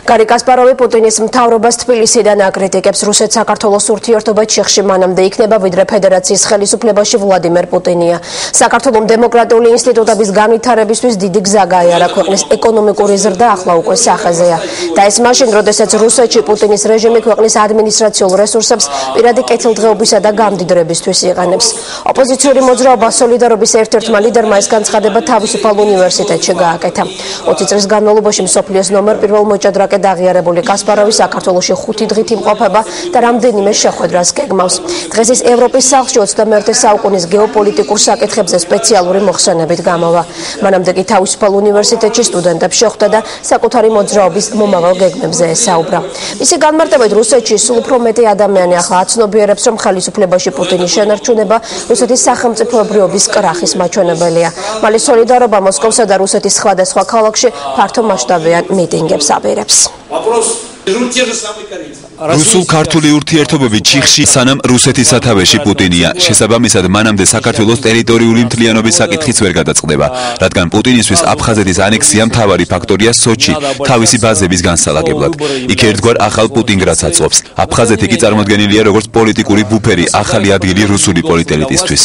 გარი კასპაროვი პუტინის მთავრობას თბილისიდან აკრიტიკებს. რუსეთ-საქართველოს ურთიერთობა ჩიხში მანამდე იქნება, ვიდრე ფედერაციის ხელისუფლებაში ვლადიმერ პუტინია. საქართველოს დემოკრატიული ინსტიტუტების განვითარებისთვის დიდი გზა გაიარა, ქვეყნის ეკონომიკური ზრდა ახლა უკვე სახეზეა. და ეს მაშინ, როდესაც რუსეთში პუტინის რეჟიმი ქვეყნის ადმინისტრაციულ რესურსებს პირადი კეთილდღეობისა და გამდიდრებისთვის იყენებს. ოპოზიციური მოძრაობა სოლიდარობის ერთ-ერთმა ლიდერმა ეს განცხადება თავისუფალ უნივერსიტეტში გააკეთა. 20 წლის განმავლობაში მსოფლიოს ნომერ პირველ მოჭადრაკედ აღიარებული კასპაროვი საქართველოში 5 დღით იმყოფება და რამდენიმე შეხვედრას გეგმავს. დღეს ის ევროპის სახლში 21 საუკუნის გეოპოლიტიკურ საკითხებზე სპეციალური მოხსენებით გამოვა. მანამდე კი თავისუფალ უნივერსიტეტში სტუდენტებს შეხვდა და საკუთარი მოძრაობის მომავალ გეგმებზე ესაუბრა. მისი განმარტებით რუსეთში სულ უფრო მეტი ადამიანი ახლა აცნობიერებს, რომ ხელისუფლებაში პუტინის შენარჩუნება რუსეთის სახელმწიფოებრიობის კრახის მაჩვენებელია. მალე სოლიდარობა მოსკოვსა და რუსეთის სხვადასხვა ქალაქში ფართო მასშტაბიან მიტინგებს აპირებს. რუსულ-ქართული ურთიერთობები ჩიხში სანამ რუსეთის სათავეში პუტინია. შესაბამისად, მანამდე საქართველოს ტერიტორიული მთლიანობის საკითხიც ვერ გადაწყდება, რადგან პუტინისთვის აფხაზეთის ანექსია მთავარი ფაქტორია სოჩი თავისი ბაზების განსალაგებლად. იქ ერთგვარ ახალ პუტინგრადს აწყობს. აფხაზეთი კი წარმოდგენილია როგორც პოლიტიკური ბუფერი, ახალი ადგილი რუსული პოლიტელიტისთვის.